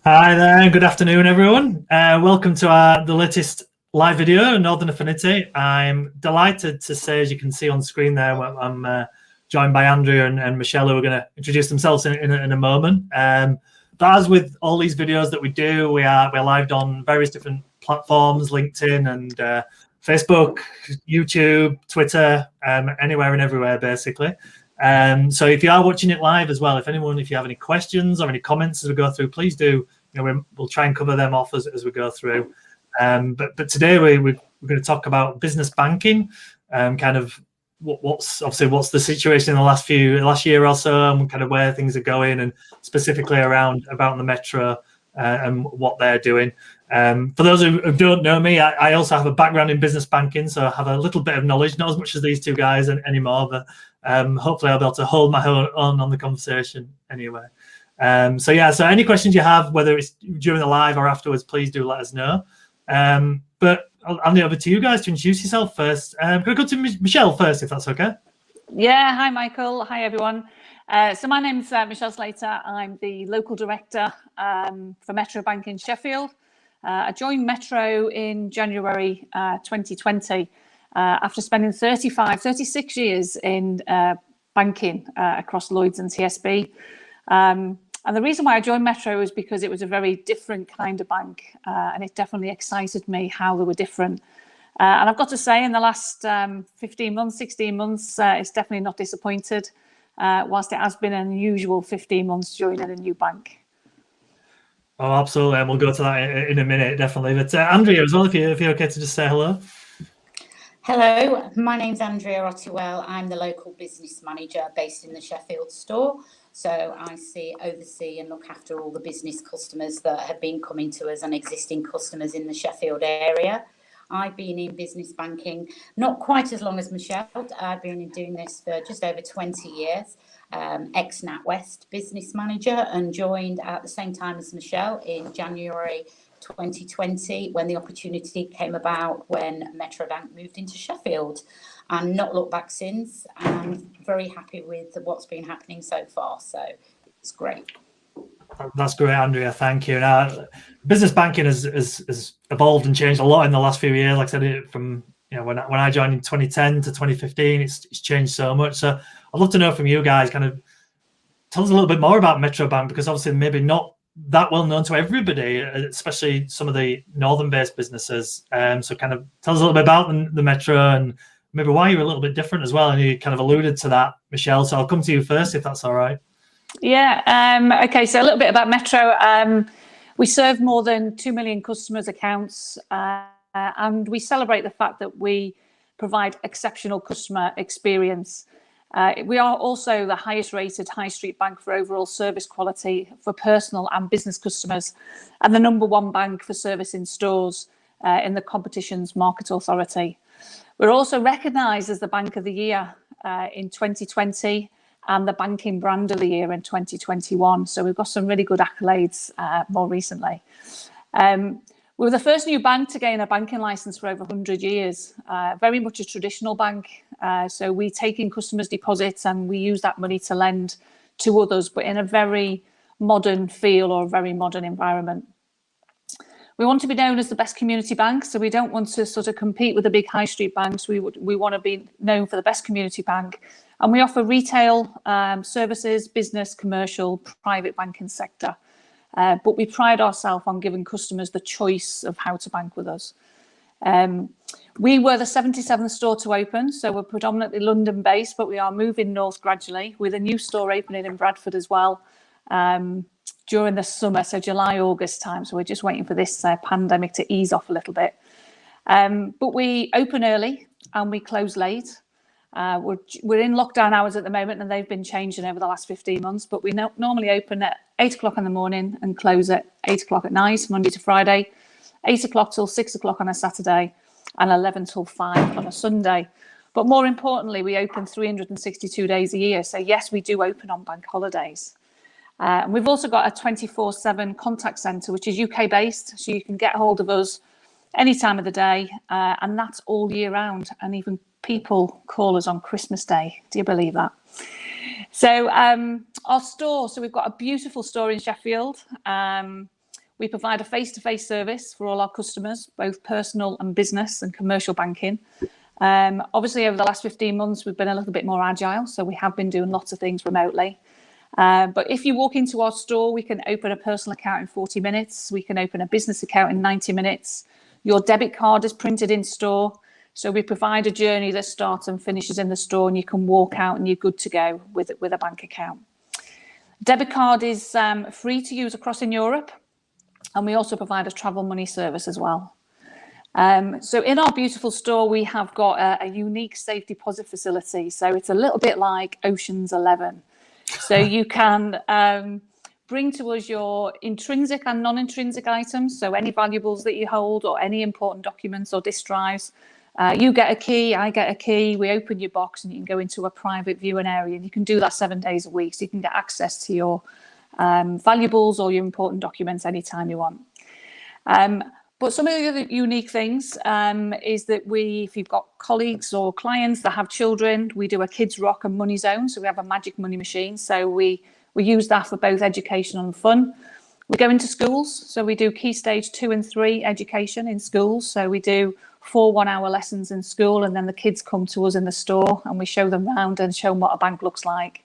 Hi there, good afternoon, everyone. Welcome to the latest live video, Northern Affinity. I'm delighted to say, as you can see on screen there, I'm joined by Andrea and Michelle, who are going to introduce themselves in a moment. But as with all these videos that we do, we're live on various different platforms, LinkedIn and Facebook, YouTube, Twitter, anywhere and everywhere, basically. So if you are watching it live as well, if you have any questions or any comments as we go through, please do. We'll try and cover them off as we go through. But today we're going to talk about business banking, kind of what's the situation in the last year or so, and kind of where things are going, and specifically about the Metro and what they're doing. For those who don't know me, I also have a background in business banking, so I have a little bit of knowledge, not as much as these two guys anymore, but hopefully I'll be able to hold my own on the conversation anyway. So any questions you have, whether it's during the live or afterwards, please do let us know. But I'll hand it over to you guys to introduce yourself first. Can we go to Michelle first, if that's okay? Yeah, hi Michael, hi everyone. So my name's Michelle Slater. I'm the local director for Metro Bank in Sheffield. I joined Metro in January 2020 after spending 36 years in banking across Lloyds and TSB. And the reason why I joined Metro is because it was a very different kind of bank, and it definitely excited me how they were different. And I've got to say, in the last 16 months, it's definitely not disappointed, whilst it has been an unusual 15 months joining a new bank. Oh, absolutely, and we'll go to that in a minute, definitely. But Andrea as well, if you're okay to just say hello. Hello, my name's Andrea Ottewell. I'm the local business manager based in the Sheffield store. So I oversee and look after all the business customers that have been coming to us and existing customers in the Sheffield area. I've been in business banking not quite as long as Michelle. I've been doing this for just over 20 years, ex-NatWest business manager, and joined at the same time as Michelle in January 2020 when the opportunity came about when Metro Bank moved into Sheffield, and not looked back since. I'm very happy with what's been happening so far, so it's great. That's great, Andrea. Thank you. Now, business banking has evolved and changed a lot in the last few years. Like I said, from when I joined in 2010 to 2015, it's changed so much. So I'd love to know from you guys, kind of tell us a little bit more about Metro Bank, because obviously maybe not that well known to everybody, especially some of the northern-based businesses. So kind of tell us a little bit about the Metro and maybe why you're a little bit different as well. And you kind of alluded to that, Michelle. So I'll come to you first, if that's all right. Yeah. Okay. So a little bit about Metro. We serve more than 2 million customers' accounts, and we celebrate the fact that we provide exceptional customer experience. We are also the highest rated high street bank for overall service quality for personal and business customers, and the #1 bank for service in stores in the competition's market authority. We're also recognised as the Bank of the Year in 2020 and the Banking Brand of the Year in 2021. So we've got some really good accolades more recently. We were the first new bank to gain a banking licence for over 100 years, very much a traditional bank. So we take in customers' deposits and we use that money to lend to others, but in a very modern feel or a very modern environment. We want to be known as the best community bank, so we don't want to sort of compete with the big high street banks. We want to be known for the best community bank, and we offer retail services, business, commercial, private banking sector. But we pride ourselves on giving customers the choice of how to bank with us. We were the 77th store to open, so we're predominantly London-based, but we are moving north gradually with a new store opening in Bradford as well during the summer, so July, August time. So we're just waiting for this pandemic to ease off a little bit. But we open early and we close late. We're in lockdown hours at the moment, and they've been changing over the last 15 months, but we normally open at 8 o'clock in the morning and close at 8 o'clock at night, Monday to Friday, 8 o'clock till 6 o'clock on a Saturday, and 11 till 5 on a Sunday. But more importantly, we open 362 days a year. So yes, we do open on bank holidays. We've also got a 24/7 contact centre, which is UK based, so you can get hold of us any time of the day, and that's all year round. And even people call us on Christmas Day. Do you believe that? So our store, so we've got a beautiful store in Sheffield. We provide a face-to-face service for all our customers, both personal and business and commercial banking. Obviously, over the last 15 months, we've been a little bit more agile, so we have been doing lots of things remotely. But if you walk into our store, we can open a personal account in 40 minutes. We can open a business account in 90 minutes. Your debit card is printed in store. So we provide a journey that starts and finishes in the store, and you can walk out and you're good to go with a bank account. Debit card is free to use across in Europe. And we also provide a travel money service as well. So in our beautiful store, we have got a unique safe deposit facility. So it's a little bit like Ocean's 11. So you can bring to us your intrinsic and non-intrinsic items. So any valuables that you hold or any important documents or disk drives. You get a key, I get a key, we open your box and you can go into a private viewing area. And you can do that 7 days a week. So you can get access to your valuables or your important documents anytime you want. But some of the other unique things is that if you've got colleagues or clients that have children, we do a kids rock and money zone. So we have a magic money machine. So we use that for both education and fun. We go into schools. So we do key stage 2 and 3 education in schools. So we do 4 one-hour lessons in school, and then the kids come to us in the store and we show them around and show them what a bank looks like.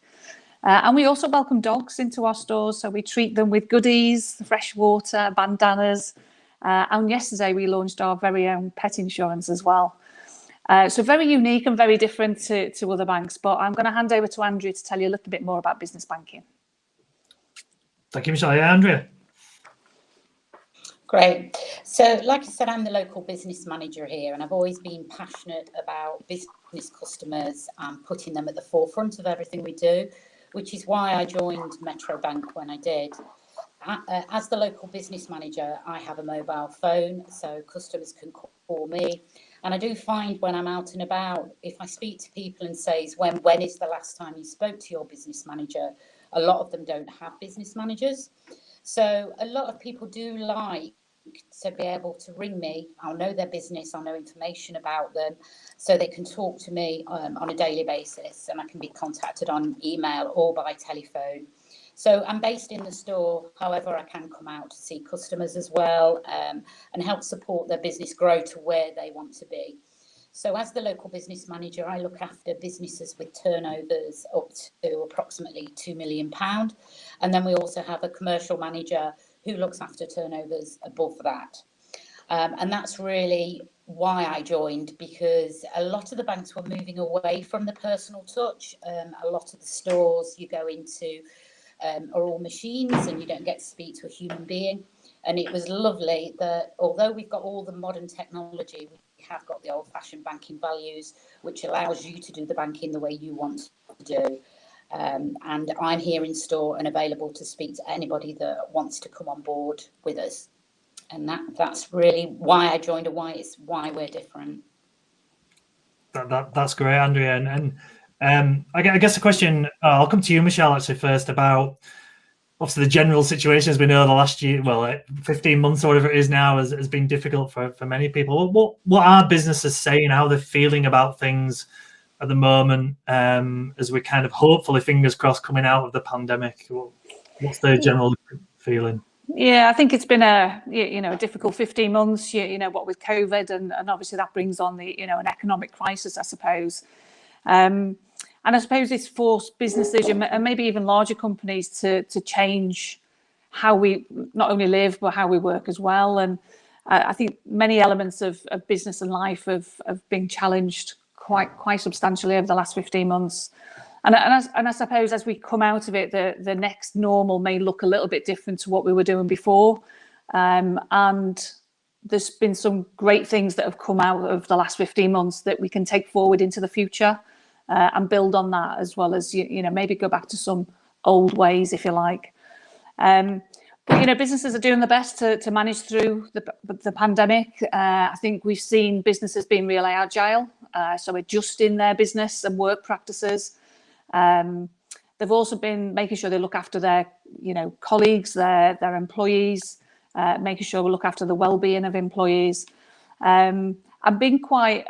And we also welcome dogs into our stores. So we treat them with goodies, fresh water, bandanas. And yesterday we launched our very own pet insurance as well. So very unique and very different to other banks. But I'm going to hand over to Andrea to tell you a little bit more about business banking. Thank you, Michelle. Yeah, Andrea. Great. So like I said, I'm the local business manager here, and I've always been passionate about business customers and putting them at the forefront of everything we do, which is why I joined Metro Bank when I did. As the local business manager, I have a mobile phone, so customers can call me. And I do find when I'm out and about, if I speak to people and say, when is the last time you spoke to your business manager? A lot of them don't have business managers. So a lot of people do like to be able to ring me. I'll know their business, I'll know information about them, so they can talk to me on a daily basis, and I can be contacted on email or by telephone. So I'm based in the store. However, I can come out to see customers as well, and help support their business grow to where they want to be. So as the local business manager, I look after businesses with turnovers up to approximately £2 million. And then we also have a commercial manager who looks after turnovers above that. And that's really why I joined, because a lot of the banks were moving away from the personal touch. A lot of the stores you go into are all machines and you don't get to speak to a human being. And it was lovely that although we've got all the modern technology, we have got the old-fashioned banking values, which allows you to do the banking the way you want to do. And I'm here in store and available to speak to anybody that wants to come on board with us. And that's really why I joined, and why we're different. That's great, Andrea. And I guess the question, I'll come to you, Michelle, actually first, about obviously the general situation has been over the last year, 15 months or whatever it is now, has been difficult for many people. What are businesses saying, how they're feeling about things at the moment, as we're kind of hopefully, fingers crossed, coming out of the pandemic? What's their general feeling? Yeah, I think it's been a difficult 15 months, what with COVID, and obviously that brings on an economic crisis, I suppose. And I suppose it's forced businesses and maybe even larger companies to change how we not only live, but how we work as well. And I think many elements of business and life have been challenged quite substantially over the last 15 months. And I suppose as we come out of it, the next normal may look a little bit different to what we were doing before. And there's been some great things that have come out of the last 15 months that we can take forward into the future. And build on that, as well as maybe go back to some old ways, if you like. But businesses are doing the best to manage through the pandemic. I think we've seen businesses being really agile, so adjusting their business and work practices. They've also been making sure they look after their colleagues, their employees, making sure we look after the well-being of employees, and being quite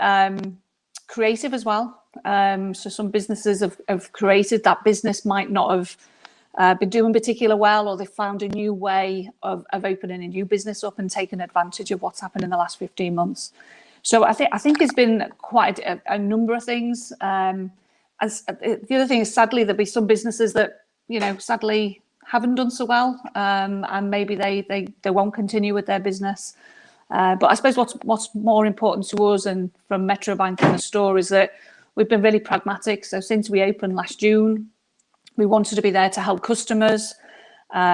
creative as well. So some businesses have created that business might not have been doing particularly well, or they found a new way of opening a new business up and taking advantage of what's happened in the last 15 months. So I think it's been quite a number of things. The other thing is, sadly, there'll be some businesses that, sadly haven't done so well, and maybe they won't continue with their business. But I suppose what's more important to us and from Metro Bank in the store is that we've been really pragmatic. So since we opened last June, we wanted to be there to help customers,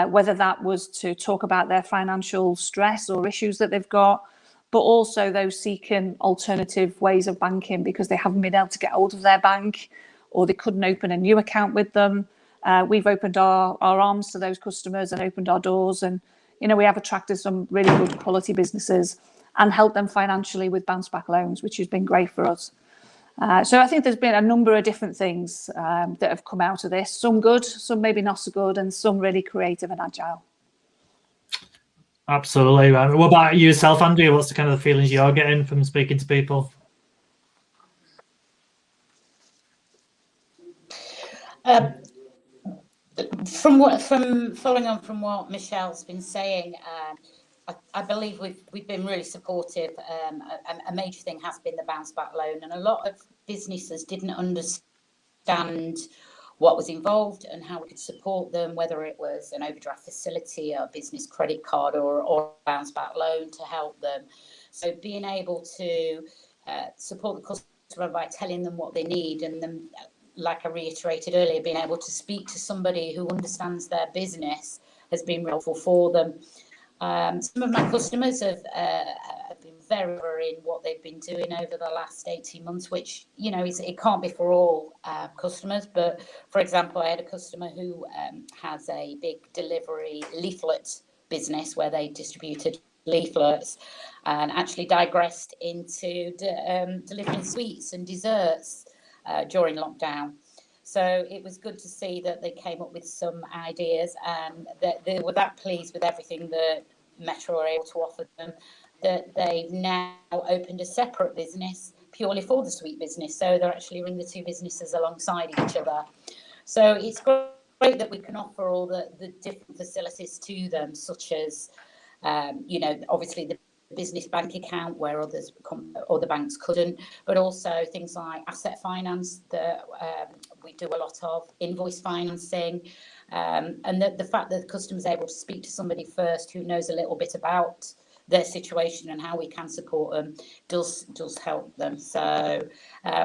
whether that was to talk about their financial stress or issues that they've got, but also those seeking alternative ways of banking because they haven't been able to get hold of their bank or they couldn't open a new account with them. We've opened our arms to those customers and opened our doors, and we have attracted some really good quality businesses and helped them financially with bounce back loans, which has been great for us. So I think there's been a number of different things that have come out of this, some good, some maybe not so good, and some really creative and agile. Absolutely. What about yourself, Andrea? What's the kind of feelings you're getting from speaking to people? From following on from what Michelle's been saying, I believe we've been really supportive. A major thing has been the bounce back loan, and a lot of businesses didn't understand what was involved and how we could support them, whether it was an overdraft facility, a business credit card, or a bounce back loan to help them. So being able to support the customer by telling them what they need, and then, like I reiterated earlier, being able to speak to somebody who understands their business has been helpful for them. Some of my customers have been very in what they've been doing over the last 18 months, which, it can't be for all customers. But for example, I had a customer who has a big delivery leaflet business where they distributed leaflets and actually digressed into delivering sweets and desserts during lockdown. So it was good to see that they came up with some ideas and that they were that pleased with everything that Metro are able to offer them, that they've now opened a separate business purely for the sweet business. So they're actually running the two businesses alongside each other. So it's great that we can offer all the different facilities to them, such as, obviously the business bank account where other banks couldn't, but also things like asset finance that we do a lot of, invoice financing, and the fact that the customer is able to speak to somebody first who knows a little bit about their situation and how we can support them does help them. So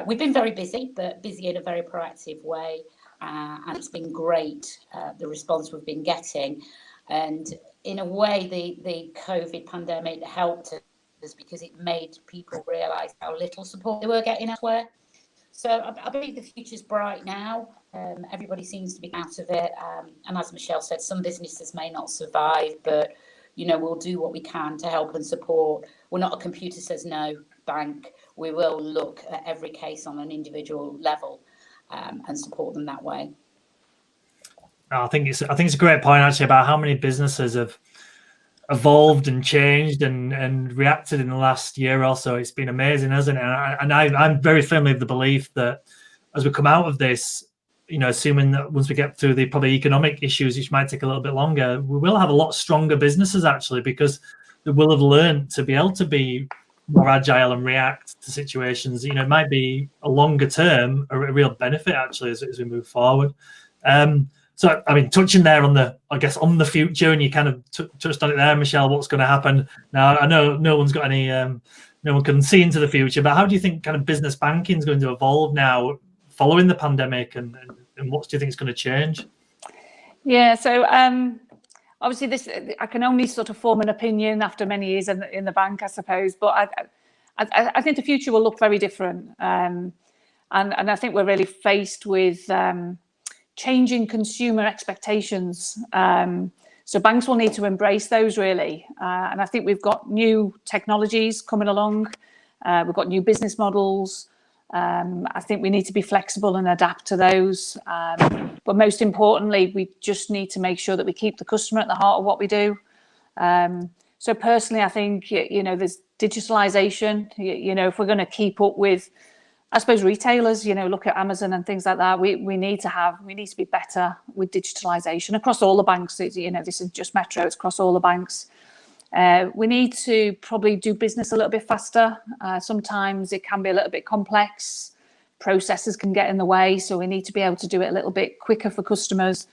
we've been very busy, but busy in a very proactive way, and it's been great, the response we've been getting. And in a way, the COVID pandemic helped us because it made people realise how little support they were getting elsewhere. So I believe the future's bright now. Everybody seems to be out of it. And as Michelle said, some businesses may not survive, but, we'll do what we can to help and support. We're not a computer says no bank. We will look at every case on an individual level and support them that way. I think it's a great point actually about how many businesses have evolved and changed and reacted in the last year or so. It's been amazing, hasn't it? And I'm very firmly of the belief that as we come out of this, assuming that once we get through the probably economic issues, which might take a little bit longer, we will have a lot stronger businesses actually, because they will have learned to be able to be more agile and react to situations. It might be a longer term, a real benefit actually as we move forward. So, touching there on the future, and you kind of touched on it there, Michelle, what's going to happen now? I know no one's got any, no one can see into the future, but how do you think kind of business banking is going to evolve now following the pandemic, and what do you think is going to change? Yeah, so obviously this, I can only sort of form an opinion after many years in the bank, I suppose, but I think the future will look very different. And I think we're really faced with changing consumer expectations. So banks will need to embrace those really. And I think we've got new technologies coming along. We've got new business models. I think we need to be flexible and adapt to those. But most importantly, we just need to make sure that we keep the customer at the heart of what we do. So personally, I think, there's digitalization, if we're going to keep up with I suppose retailers, look at Amazon and things like that. We need to be better with digitalisation across all the banks. This isn't just Metro; it's across all the banks. We need to probably do business a little bit faster. Sometimes it can be a little bit complex. Processes can get in the way, so we need to be able to do it a little bit quicker for customers.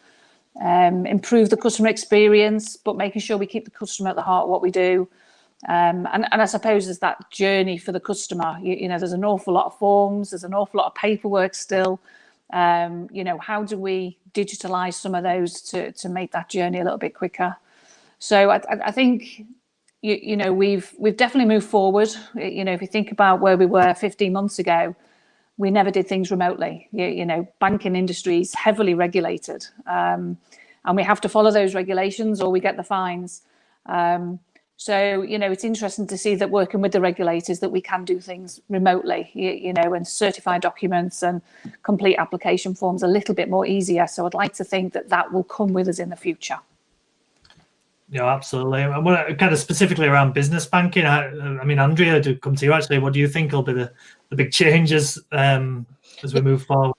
Improve the customer experience, but making sure we keep the customer at the heart of what we do. And I suppose there's that journey for the customer. There's an awful lot of forms, there's an awful lot of paperwork still. How do we digitalise some of those to make that journey a little bit quicker? So I think we've definitely moved forward. If you think about where we were 15 months ago, we never did things remotely. Banking industry is heavily regulated, and we have to follow those regulations or we get the fines. So, it's interesting to see that working with the regulators that we can do things remotely, and certify documents and complete application forms a little bit more easier. So I'd like to think that will come with us in the future. Yeah, absolutely. And what kind of specifically around business banking, I mean, Andrea, to come to you actually, what do you think will be the big changes as we move forward?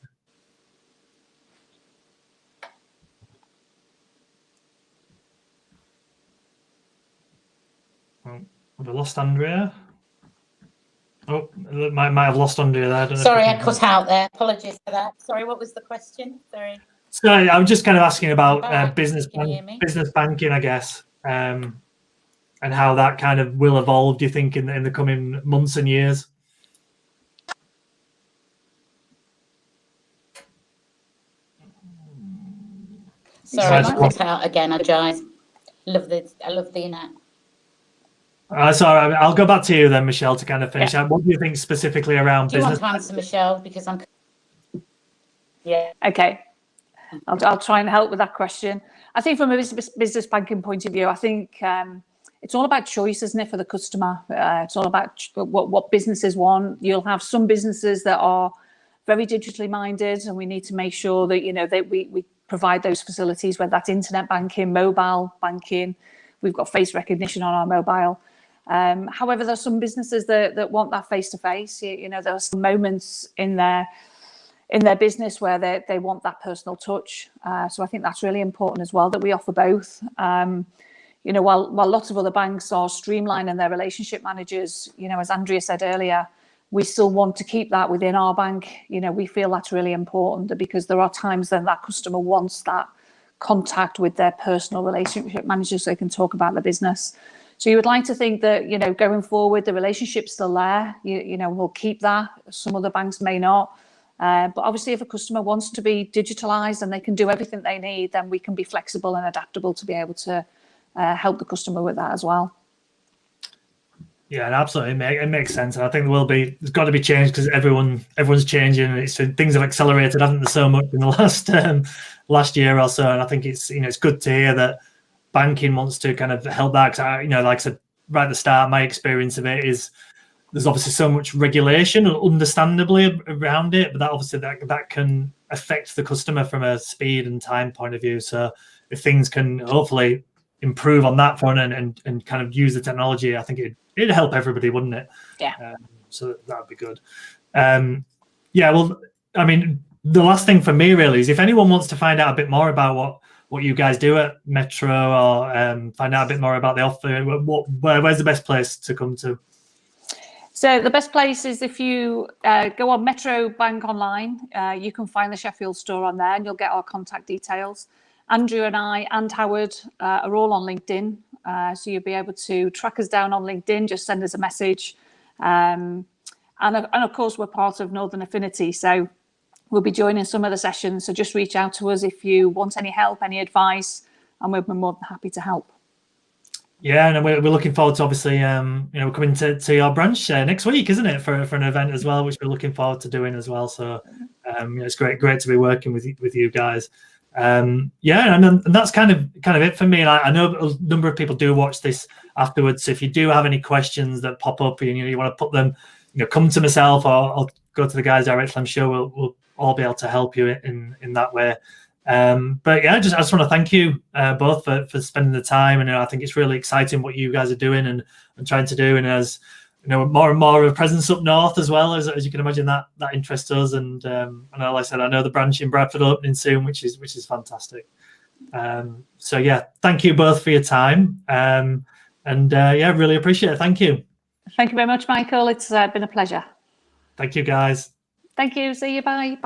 Have we lost Andrea? Oh, might have lost Andrea there. I don't know. Sorry, I cut out there. Apologies for that. Sorry, what was the question? Sorry. So I'm just kind of asking about business banking, I guess, and how that kind of will evolve. Do you think in the coming months and years? Sorry, I cut out again. I apologise. I love the internet. Sorry, I'll go back to you then, Michelle, to kind of finish out. What do you think specifically around business? Do you want to answer, Michelle? Because I'm. Yeah. Okay. I'll try and help with that question. I think from a business banking point of view, I think it's all about choice, isn't it, for the customer? It's all about what businesses want. You'll have some businesses that are very digitally minded, and we need to make sure that we provide those facilities, whether that's internet banking, mobile banking. We've got face recognition on our mobile. However, there's some businesses that want that face-to-face. There are some moments in their business where they want that personal touch. So I think that's really important as well, that we offer both. While lots of other banks are streamlining their relationship managers, as Andrea said earlier, we still want to keep that within our bank. We feel that's really important because there are times then that customer wants that contact with their personal relationship manager so they can talk about the business. So you would like to think that, going forward, the relationship's still there. We'll keep that. Some other banks may not. But obviously, if a customer wants to be digitalised and they can do everything they need, then we can be flexible and adaptable to be able to help the customer with that as well. Yeah, absolutely. It makes sense. And I think there's got to be change because everyone's changing. Things have accelerated, haven't they, so much in the last year or so. And I think it's good to hear that banking wants to kind of help that. Because like I said right at the start, my experience of it is there's obviously so much regulation, understandably, around it, but that can affect the customer from a speed and time point of view. So if things can hopefully improve on that front and kind of use the technology, I think it'd help everybody, wouldn't it? Yeah. So that would be good. Well, I mean, the last thing for me really is if anyone wants to find out a bit more about what you guys do at Metro or find out a bit more about the offer, where's the best place to come to? So the best place is if you go on Metro Bank online, you can find the Sheffield store on there and you'll get our contact details. Andrew and I and Howard are all on LinkedIn. So you'll be able to track us down on LinkedIn, just send us a message. And of course, we're part of Northern Affinity. So we'll be joining some of the sessions. So just reach out to us if you want any help, any advice, and we'll be more than happy to help. Yeah, and we're looking forward to obviously, we're coming to your branch next week, isn't it, for an event as well, which we're looking forward to doing as well. So it's great to be working with you guys. And that's kind of it for me. And I know a number of people do watch this afterwards. So if you do have any questions that pop up and you want to put them, come to myself or I'll go to the guys directly. I'm sure we'll all be able to help you in that way. But yeah, I just want to thank you both for spending the time, and I think it's really exciting what you guys are doing and trying to do. And as more and more of a presence up north as well, as you can imagine. That interests us, and like I said, I know the branch in Bradford will opening soon, which is fantastic. So yeah, thank you both for your time, and yeah, really appreciate it. Thank you. Thank you very much, Michael. It's been a pleasure. Thank you, guys. Thank you. See you. Bye. Bye.